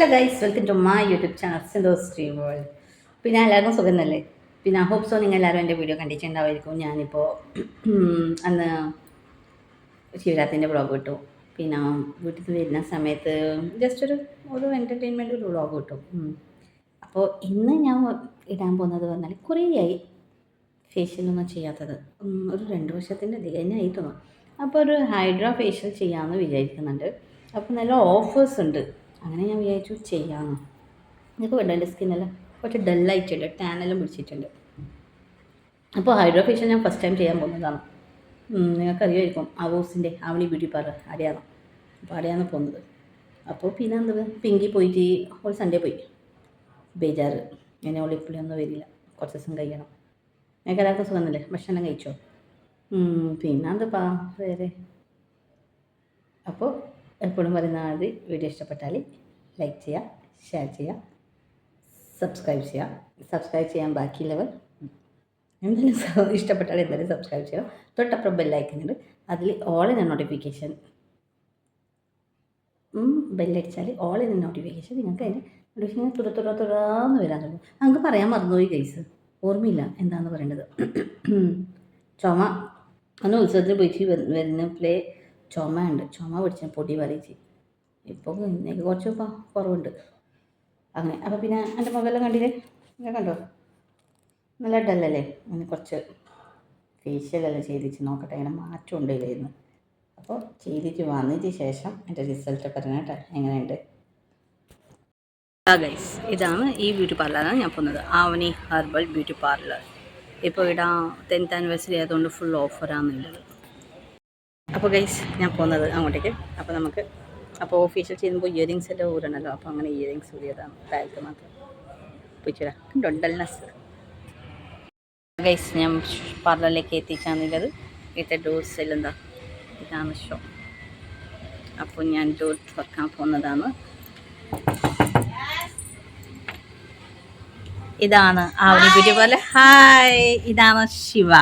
Hello guys, welcome to my YouTube channel സിന്തോസ് stream world. പിന്നെ എല്ലാവർക്കും സുഖമല്ലേ? പിന്നെ ഹോപ്പ് സോ നിങ്ങൾ എല്ലാവരും എൻ്റെ വീഡിയോ കണ്ടിട്ടുണ്ടാവുമായിരിക്കും. ഞാനിപ്പോൾ അന്ന് ശിവരാത്രിൻ്റെ വ്ളോഗ് ഇട്ടു. പിന്നെ വീട്ടിൽ വരുന്ന സമയത്ത് ജസ്റ്റ് ഒരു എൻ്റർടൈൻമെൻറ്റ് ഒരു വ്ളോഗ് ഇട്ടു. അപ്പോൾ ഇന്ന് ഞാൻ ഇടാൻ പോകുന്നത് പറഞ്ഞാൽ കുറേയായി ഫേഷ്യലൊന്നും ചെയ്യാത്തത്. ഒരു 2 വർഷത്തിൻ്റെ അധികം ആയി തോന്നും. അപ്പോൾ ഒരു ഹൈഡ്രാ ഫേഷ്യൽ ചെയ്യാമെന്ന് വിചാരിക്കുന്നുണ്ട്. അപ്പോൾ നല്ല ഓഫേഴ്സ് ഉണ്ട്. അങ്ങനെ ഞാൻ വിചാരിച്ചു ചെയ്യാമെന്ന്. നിങ്ങൾക്ക് വേണ്ട എൻ്റെ സ്കിന്നെല്ലാം കുറച്ച് ഡല്ലായിട്ടുണ്ട്, ടാനെല്ലാം പിടിച്ചിട്ടുണ്ട്. അപ്പോൾ ഹൈഡ്രാ ഫേഷ്യൽ ഞാൻ ഫസ്റ്റ് ടൈം ചെയ്യാൻ പോകുന്നതാണ്. നിങ്ങൾക്കറിയാമായിരിക്കും അവൂസിൻ്റെ ആവണി ബ്യൂട്ടി പാർലർ അവിടെയാണ്. അപ്പോൾ അവിടെയാണ് പോകുന്നത്. അപ്പോൾ പിന്നെ എന്താ പിങ്കി പോയിട്ട് ഒരു സൺഡേ പോയി. ബേജാറ് എന്നെ ഒളിപ്പിളിയൊന്നും വരില്ല, കുറച്ച് ദിവസം കഴിയണം. നിങ്ങൾക്ക് എല്ലാവർക്കും സുഖമല്ലേ? ഭക്ഷണം കഴിച്ചോ? പിന്നെ എന്താ വേറെ. അപ്പോൾ എപ്പോഴും പറയുന്ന ആദ്യ വീഡിയോ ഇഷ്ടപ്പെട്ടാൽ ലൈക്ക് ചെയ്യുക, ഷെയർ ചെയ്യുക, സബ്സ്ക്രൈബ് ചെയ്യുക. സബ്സ്ക്രൈബ് ചെയ്യാൻ ബാക്കിയുള്ളവർ എന്തായാലും ഇഷ്ടപ്പെട്ടാൽ എന്തായാലും സബ്സ്ക്രൈബ് ചെയ്യുക. തൊട്ടപ്പുറം ബെല്ലൈക്കുന്നുണ്ട്, അതിൽ ഓൾ ഇൻ നോട്ടിഫിക്കേഷൻ ബെല്ലടിച്ചാൽ ഓൾ ഇൻ നോട്ടിഫിക്കേഷൻ നിങ്ങൾക്ക് അതിൻ്റെ നോട്ടിഫിക്കേഷൻ തുറന്ന് വരാൻ തുടങ്ങും. നമുക്ക് പറയാൻ മറന്നുപോയി ഗൈസ്, ഓർമ്മയില്ല എന്താണെന്ന് പറയേണ്ടത്. ചുമ അന്ന് ഉത്സവത്തിന് പോയിട്ട് വരുന്നപ്പോഴേ ചുമ പിടിച്ച പൊടി പറയിച്ച്. ഇപ്പോൾ എനിക്ക് കുറച്ച് കുറവുണ്ട് അങ്ങനെ. അപ്പോൾ പിന്നെ എൻ്റെ മുഖമെല്ലാം കണ്ടില്ലേ? ഞാൻ കണ്ടോ നല്ല ഡല്ലല്ലേ? അങ്ങനെ കുറച്ച് ഫേഷ്യലെല്ലാം ചെയ്തിട്ട് നോക്കട്ടെ എങ്ങനെ മാറ്റം ഉണ്ടില്ലായിരുന്നു. അപ്പോൾ ചെയ്തിട്ട് വന്നതിന് ശേഷം എൻ്റെ റിസൾട്ട് പറഞ്ഞിട്ട് എങ്ങനെയുണ്ട്. ഗൈസ്, ഇതാണ് ഈ ബ്യൂട്ടി പാർലറാണ് ഞാൻ പോകുന്നത്, ആവണി ഹെർബൽ ബ്യൂട്ടി പാർലർ. ഇപ്പോൾ ഇവിടെ 10th ആനിവേഴ്സറി ആയതുകൊണ്ട് ഫുൾ ഓഫറാണുള്ളത്. അപ്പോൾ ഗൈസ് ഞാൻ പോകുന്നത് അങ്ങോട്ടേക്ക്. അപ്പോൾ ഓഫീഷ്യൽ ചെയ്യുമ്പോൾ ഇയറിങ്സ് എല്ലാം ഊരണല്ലോ. അപ്പോൾ അങ്ങനെ ഇയറിങ്സ് ഊരിയതാണ്, താഴത്ത് മാത്രം പോയിച്ചിടാം. ഡൊണ്ടൽനെസ് ഗൈസ്. ഞാൻ പാർലറിലേക്ക് എത്തിച്ചാന്നുള്ളത് ഇത്തെ ഡോസ് എല്ലാം എന്താ ഇതാണ് ഷോ. അപ്പോൾ ഞാൻ ഡോർ തുറക്കാൻ പോകുന്നതാണ്. ഇതാണ് ആവണി ബ്യൂട്ടി പാർലർ. ഹായ്, ഇതാണ് ശിവ.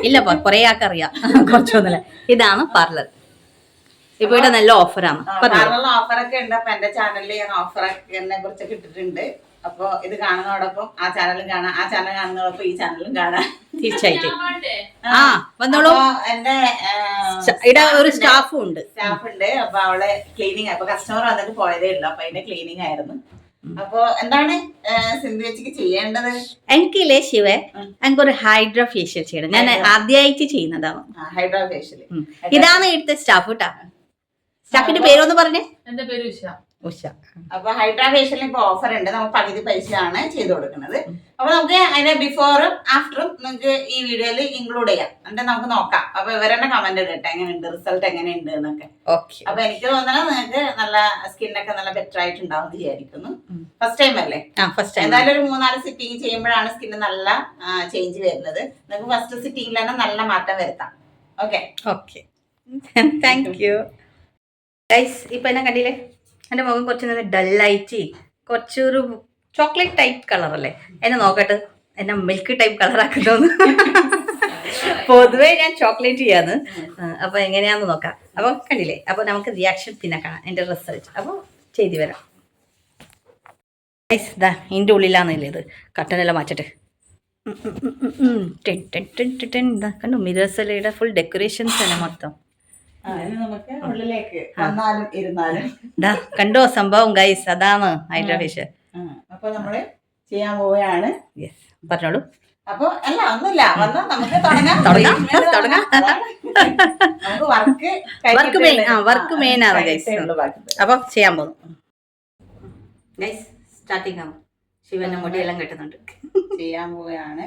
ഇല്ല, കുറെ ആൾക്കറിയാം, കുറച്ചൊന്നുമില്ല. ഇതാണ് പാർലർ. ഇപ്പൊ ഇവിടെ നല്ല ഓഫറാണ്. ഓഫറൊക്കെ ഉണ്ട്. അപ്പൊ എന്റെ ചാനലിൽ ഞാൻ ഓഫറൊക്കെ കുറിച്ചൊക്കെ ഇട്ടിട്ടുണ്ട്. അപ്പൊ ഇത് കാണുന്നതോടൊപ്പം ആ ചാനലും കാണാം, ആ ചാനൽ കാണുന്നതോടൊപ്പം ഈ ചാനലും കാണാം. തീർച്ചയായിട്ടും വന്നോളൂ. എന്റെ ഇവിടെ ഒരു സ്റ്റാഫ് ഉണ്ട്. അപ്പൊ അവളെ ക്ലീനിങ്, അപ്പൊ കസ്റ്റമർ വന്നിട്ട് പോയതേ ഉള്ളു. അപ്പൊ അതിന്റെ ക്ലീനിങ് ആയിരുന്നു. അപ്പൊ എന്താണ് സിന്ധു ചേച്ചിക്ക് ചെയ്യേണ്ടത്? എനിക്കില്ലേ ശിവ, എനിക്കൊരു ഹൈഡ്രാ ഫേഷ്യൽ ചെയ്യണം. ഞാൻ ആദ്യമായിട്ട് ചെയ്യുന്നതാണ് ഹൈഡ്രാ ഫേഷ്യൽ. ഇതാണ് ഇവിടുത്തെ സ്റ്റാഫ് കേട്ടാ. സ്റ്റാഫിന്റെ പേരൊന്ന് പറഞ്ഞേ. എന്റെ പേര് ഉഷ. ഉഷ. അപ്പൊ ഹൈഡ്രാ ഫേഷ്യലിന് ഇപ്പൊ ഓഫർ ഉണ്ട്. നമുക്ക് പകുതി പൈസയാണ് ചെയ്ത് കൊടുക്കുന്നത്. അപ്പൊ നമുക്ക് അതിന്റെ ബിഫോറും ആഫ്റ്ററും നിങ്ങൾക്ക് ഈ വീഡിയോയിൽ ഇൻക്ലൂഡ് ചെയ്യാം. എന്നിട്ട് നമുക്ക് നോക്കാം. അപ്പൊ ഇവരെന്നെ കമന്റ് ഇടട്ടെ എങ്ങനെയുണ്ട്, റിസൾട്ട് എങ്ങനെയുണ്ട് എന്നൊക്കെ. അപ്പൊ എനിക്ക് തോന്നുന്നത് നിങ്ങൾക്ക് നല്ല സ്കിന്നൊക്കെ നല്ല ബെറ്റർ ആയിട്ടുണ്ടാവും വിചാരിക്കുന്നു. ഫസ്റ്റ് ടൈം അല്ലേ? എന്തായാലും ഒരു 3-4 സിറ്റിംഗ് ചെയ്യുമ്പോഴാണ് സ്കിന്ന് നല്ല ചേഞ്ച് വരുന്നത്. നിങ്ങൾക്ക് ഫസ്റ്റ് സിറ്റിംഗിൽ തന്നെ നല്ല മാറ്റം വരുത്താം. Okay okay, thank you guys. ഇപ്പൊ എന്നെ കണ്ടില്ലേ? എൻ്റെ മുഖം കുറച്ച് നല്ല ഡല്ലായിട്ട് കുറച്ചൊരു ചോക്ലേറ്റ് ടൈപ്പ് കളറല്ലേ? എന്നെ നോക്കട്ടെ, എന്നെ മിൽക്ക് ടൈപ്പ് കളറാക്കട്ടോന്ന്. പൊതുവേ ഞാൻ ചോക്ലേറ്റ് ചെയ്യാന്ന്. അപ്പോൾ എങ്ങനെയാന്ന് നോക്കാം. അപ്പോൾ കണ്ടില്ലേ? അപ്പോൾ നമുക്ക് റിയാക്ഷൻ പിന്നെ കാണാം, എൻ്റെ റിസൾട്ട്. അപ്പോൾ ചെയ്തു വരാം ഗൈസ്. ഇതാ ഇതിൻ്റെ ഉള്ളിലാന്നില്ലേ ഇത്. കട്ടനെല്ലാം മാറ്റട്ടെ. ഇതാ കണ്ടു, മിറേഴ്സലയുടെ ഫുൾ ഡെക്കറേഷൻസ് തന്നെ മൊത്തം. കണ്ടോ സംഭവം ഗൈസ്? അതാണ് ഹൈഡ്രാ ഫേഷ്യൽ. അപ്പൊ നമ്മള് ചെയ്യാൻ പോവുകയാണ്. പറഞ്ഞോളൂ. അപ്പൊ അല്ല ഒന്നുമില്ല, വന്നാ നമുക്ക് തുടങ്ങാം. വർക്ക് മെയിൻ ആണ് ഗൈസ്. അപ്പൊ ചെയ്യാൻ പോകുന്നു ഗൈസ്. സ്റ്റാർട്ടിങ് ആവും. ശിവന്റെ മുടിയെല്ലാം കെട്ടുന്നുണ്ട്. ചെയ്യാൻ പോവുകയാണ്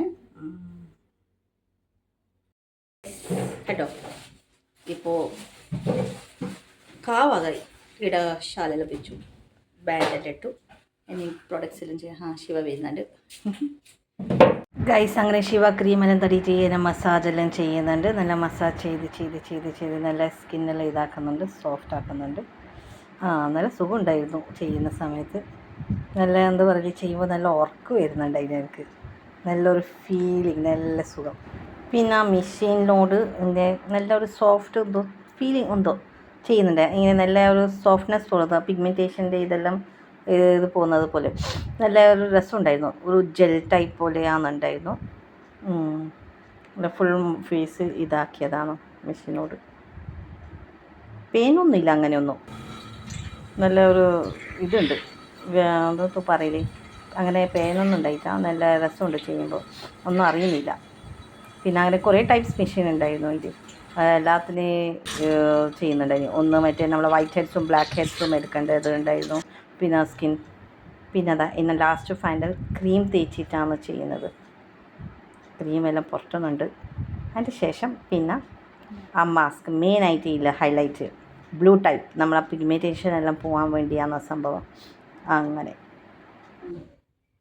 കേട്ടോ. ഇപ്പോൾ കാവാകായി ഇട ശാല ലഭിച്ചു, ബാൻഡെല്ലാം ഇട്ടു. ഇനി പ്രൊഡക്ട്സ് എല്ലാം ചെയ്യാം. ശിവ വരുന്നുണ്ട് ഗൈസ്. അങ്ങനെ ശിവ ക്രീമെല്ലാം തടിയിട്ട് ഇങ്ങനെ മസാജെല്ലാം ചെയ്യുന്നുണ്ട്. നല്ല മസാജ് ചെയ്ത് നല്ല സ്കിന്നെല്ലാം ഇതാക്കുന്നുണ്ട്, സോഫ്റ്റ് ആക്കുന്നുണ്ട്. നല്ല സുഖം ഉണ്ടായിരുന്നു ചെയ്യുന്ന സമയത്ത്. നല്ല എന്താ പറയുക, ചെയ്യുമ്പോൾ നല്ല ഉറക്കം വരുന്നുണ്ട് അതിനെനിക്ക്. നല്ലൊരു ഫീലിംഗ്, നല്ല സുഖം. പിന്നെ ആ മെഷീനിനോട് നല്ലൊരു സോഫ്റ്റ് എന്തോ ഫീലിംഗ് എന്തോ ചെയ്യുന്നുണ്ട്. ഇങ്ങനെ നല്ല ഒരു സോഫ്റ്റ്നെസ് തോന്നുന്നത്, പിഗ്മെൻറ്റേഷൻ്റെ ഇതെല്ലാം ഇത് പോകുന്നത് പോലെ നല്ല ഒരു രസമുണ്ടായിരുന്നു. ഒരു ജെൽ ടൈപ്പ് പോലെയാണെന്നുണ്ടായിരുന്നു. ഫുൾ ഫേസ് ഇതാക്കിയതാണ് മെഷീനോട്. പെയിനൊന്നുമില്ല അങ്ങനെയൊന്നും. നല്ല ഒരു ഇതുണ്ട്, അതൊക്കെ പറയില്ലേ, അങ്ങനെ പെയിനൊന്നും ഉണ്ടായില്ല. നല്ല രസമുണ്ട് ചെയ്യുമ്പോൾ, ഒന്നും അറിയുന്നില്ല. പിന്നെ അങ്ങനെ കുറേ ടൈപ്സ് മെഷീൻ ഉണ്ടായിരുന്നു ഇത്. എല്ലാത്തിനെയും ചെയ്യുന്നുണ്ടായിരുന്നു. ഒന്ന് മറ്റേ നമ്മളെ വൈറ്റ് ഹെഡ്സും ബ്ലാക്ക് ഹെഡ്സും എടുക്കേണ്ടത് ഉണ്ടായിരുന്നു. പിന്നെ സ്കിൻ, പിന്നെ അതാ ഇന്ന് ലാസ്റ്റ് ഫൈനൽ ക്രീം തേച്ചിട്ടാണ് ചെയ്യുന്നത്. ക്രീമെല്ലാം പുറത്തുന്നുണ്ട്. അതിൻ്റെ ശേഷം പിന്നെ ആ മാസ്ക് മെയിനായിട്ട് ഇല്ല ഹൈലൈറ്റ് ബ്ലൂ ടൈപ്പ്, നമ്മളെ പിഗ്മെൻറ്റേഷൻ എല്ലാം പോകാൻ വേണ്ടിയാണ് സംഭവം. അങ്ങനെ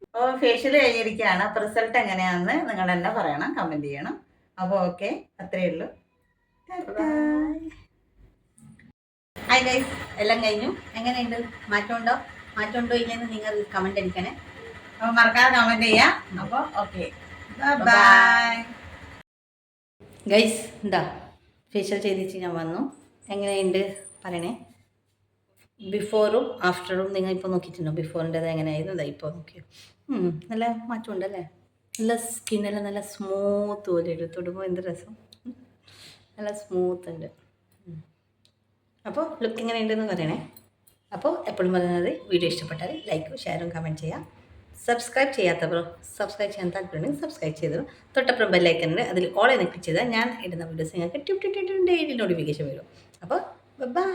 അപ്പോൾ ഫേഷ്യൽ കഴിഞ്ഞിരിക്കുകയാണ്. അപ്പോൾ റിസൾട്ട് എങ്ങനെയാണെന്ന് നിങ്ങൾ തന്നെ പറയണം, കമൻറ്റ് ചെയ്യണം. അപ്പോൾ ഓക്കെ, അത്രയേ ഉള്ളൂ. ഹായ് ഗൈസ്, എല്ലാം കഴിഞ്ഞു. എങ്ങനെയുണ്ട്? മാറ്റമുണ്ടോ ഇല്ലെന്ന് നിങ്ങൾ കമൻറ്റ് അടിക്കണേ. അപ്പോൾ മറക്കാതെ കമൻറ്റ് ചെയ്യാം. അപ്പോൾ ഓക്കെ, ബൈ. ഗൈസ്, എന്താ ഫേഷ്യൽ ചെയ്തിട്ട് ഞാൻ വന്നു. എങ്ങനെയുണ്ട് പറയണേ. ബിഫോറും ആഫ്റ്ററും നിങ്ങൾ ഇപ്പോൾ നോക്കിയിട്ടുണ്ടോ? ബിഫോറിൻ്റെത് എങ്ങനെയായിരുന്നു, ഇപ്പോൾ നോക്കിയോ? നല്ല മാറ്റമുണ്ടല്ലേ. നല്ല സ്കിന്നെല്ലാം നല്ല സ്മൂത്ത് പോലെ ഇടും, തൊടുമ്പോൾ എന്ത് രസം, നല്ല സ്മൂത്ത് ഉണ്ട്. അപ്പോൾ ലുക്ക് എങ്ങനെ ഉണ്ടെന്ന് പറയണേ. അപ്പോൾ എപ്പോഴും പറയുന്നത്, വീഡിയോ ഇഷ്ടപ്പെട്ടാൽ ലൈക്കും ഷെയറും കമൻറ്റ് ചെയ്യാം. സബ്സ്ക്രൈബ് ചെയ്യാത്തവർ സബ്സ്ക്രൈബ് ചെയ്യാൻ താല്പര്യമുണ്ടെങ്കിൽ സബ്സ്ക്രൈബ് ചെയ്തു. തൊട്ടപ്പുറം ബെല്ലൈക്കനുണ്ട്, അതിൽ ഓളെ ക്ലിക്ക് ചെയ്താൽ ഞാൻ ഇടുന്ന വീഡിയോസ് നിങ്ങൾക്ക് ഡെയിലി നോട്ടിഫിക്കേഷൻ വരും. അപ്പോൾ ബൈ.